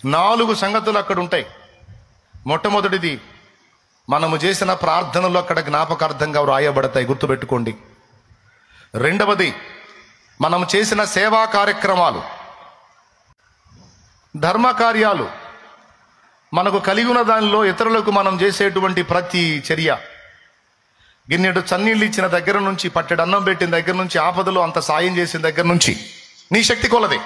4 సంగతులు అక్కడ ఉంటాయి. మొట్టమొదటిది, మనము చేసిన ప్రార్థనలు అక్కడ జ్ఞాపకార్థంగా వ్రాయబడతాయి, గుర్తుపెట్టుకోండి. రెండవది, మనం చేసిన సేవా కార్యక్రమాలు, ధర్మ కార్యాలు, మనకు కలిగి ఉన్న దానిలో ఇతరులకు మనం చేసేటువంటి ప్రతి చర్య, గిన్నెడు చన్నీళ్ళు ఇచ్చిన దగ్గర నుంచి, పట్టెడు అన్నం పెట్టిన దగ్గర నుంచి, ఆపదలో అంత సాయం చేసిన దగ్గర నుంచి, నీ శక్తి కొలది.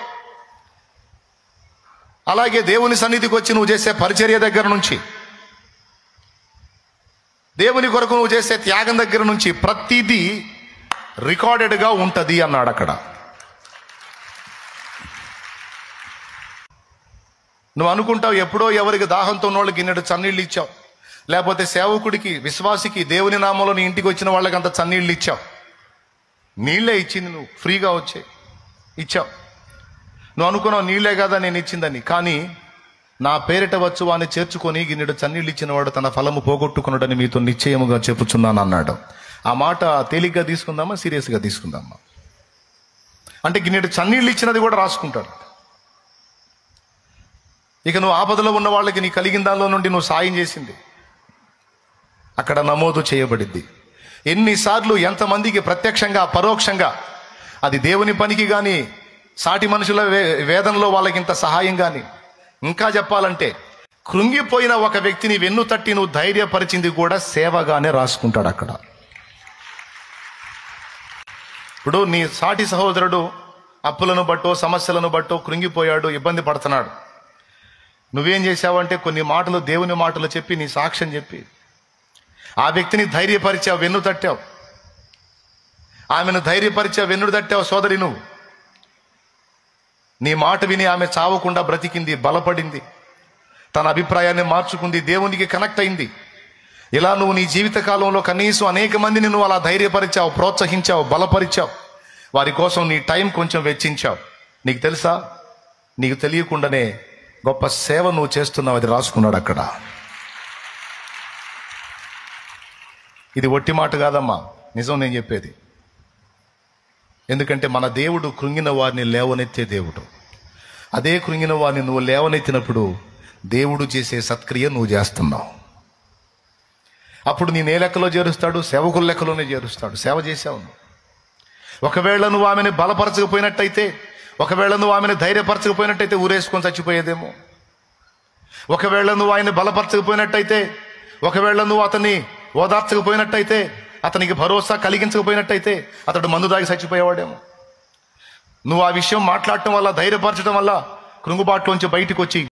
అలాగే దేవుని సన్నిధికి వచ్చి నువ్వు చేసే పరిచర్య దగ్గర నుంచి, దేవుని కొరకు నువ్వు చేసే త్యాగం దగ్గర నుంచి ప్రతిదీ రికార్డెడ్గా ఉంటుంది అన్నాడు అక్కడ. నువ్వు అనుకుంటావు ఎప్పుడో ఎవరికి దాహంతో ఉన్నోళ్ళకి గిన్నెడు చన్నీళ్ళు ఇచ్చావు, లేకపోతే సేవకుడికి, విశ్వాసికి, దేవుని నామంలో నీ ఇంటికి వచ్చిన వాళ్ళకి అంత చన్నీళ్ళు ఇచ్చావు. నీళ్లే ఇచ్చింది, నువ్వు ఫ్రీగా వచ్చాయి ఇచ్చావు. నువ్వు అనుకున్నావు నీళ్లే కదా నేను ఇచ్చిందని. కానీ నా పేరిట వచ్చు వాడిని చేర్చుకొని గిన్నెడు చన్నీళ్ళు ఇచ్చిన వాడు తన ఫలము పోగొట్టుకున్నాడని మీతో నిశ్చయముగా చెప్పుచున్నాను అన్నాడు. ఆ మాట తేలిగ్గా తీసుకుందామా, సీరియస్గా తీసుకుందామా? అంటే గిన్నెడు చన్నీళ్ళు ఇచ్చినది కూడా రాసుకుంటాడు. ఇక నువ్వు ఆపదలో ఉన్న వాళ్ళకి నీ కలిగిన దానిలో నుండి నువ్వు సాయం చేసింది అక్కడ నమోదు చేయబడింది. ఎన్నిసార్లు ఎంతమందికి ప్రత్యక్షంగా పరోక్షంగా, అది దేవుని పనికి కానీ, సాటి మనుషుల వేదనలో వాళ్ళకి ఇంత సహాయం కానీ, ఇంకా చెప్పాలంటే కృంగిపోయిన ఒక వ్యక్తిని వెన్ను తట్టి నువ్వు ధైర్యపరిచింది కూడా సేవగానే రాసుకుంటాడు అక్కడ. ఇప్పుడు నీ సాటి సహోదరుడు అప్పులను బట్టో సమస్యలను బట్టో కృంగిపోయాడు, ఇబ్బంది పడుతున్నాడు. నువ్వేం చేశావంటే కొన్ని మాటలు, దేవుని మాటలు చెప్పి, నీ సాక్ష్యం చెప్పి ఆ వ్యక్తిని ధైర్యపరిచావు, వెన్ను తట్టావు. ఆమెను ధైర్యపరిచావు, వెన్ను తట్టావు. సోదరి, నువ్వు నీ మాట విని ఆమె చావకుండా బ్రతికింది, బలపడింది, తన అభిప్రాయాన్ని మార్చుకుంది, దేవునికి కనెక్ట్ అయింది. ఇలా నువ్వు నీ జీవిత కాలంలో కనీసం అనేక మందిని నువ్వు అలా ధైర్యపరిచావు, ప్రోత్సహించావు, బలపరిచావు. వారి కోసం నీ టైం కొంచెం వెచ్చించావు. నీకు తెలుసా, నీకు తెలియకుండానే గొప్ప సేవ నువ్వు చేస్తున్నావు, అది రాసుకున్నాడు అక్కడ. ఇది ఒట్టి మాట కాదమ్మా, నిజం నేను చెప్పేది. ఎందుకంటే మన దేవుడు కృంగిన వారిని లేవనెత్తే దేవుడు. అదే కృంగిన వారిని నువ్వు లేవనెత్తినప్పుడు దేవుడు చేసే సత్క్రియ నువ్వు చేస్తున్నావు. అప్పుడు నేను ఏ లెక్కలో చేరుస్తాడు? సేవకుల లెక్కలోనే చేరుస్తాడు. సేవ చేసావు. ఒకవేళ నువ్వు ఆమెను బలపరచకపోయినట్టయితే, ఒకవేళ నువ్వు ఆమెను ధైర్యపరచకపోయినట్టయితే ఊరేసుకొని చచ్చిపోయేదేమో. ఒకవేళ నువ్వు ఆయన బలపరచకపోయినట్టయితే, ఒకవేళ నువ్వు అతన్ని ఓదార్చకపోయినట్టయితే, అతనికి భరోసా కలిగించకపోయినట్టయితే అతడు మందు దాగి చచ్చిపోయేవాడేమో. నువ్వు ఆ విషయం మాట్లాడటం వల్ల, ధైర్యపరచడం వల్ల కృంగుబాట్లోంచి బయటకు వచ్చి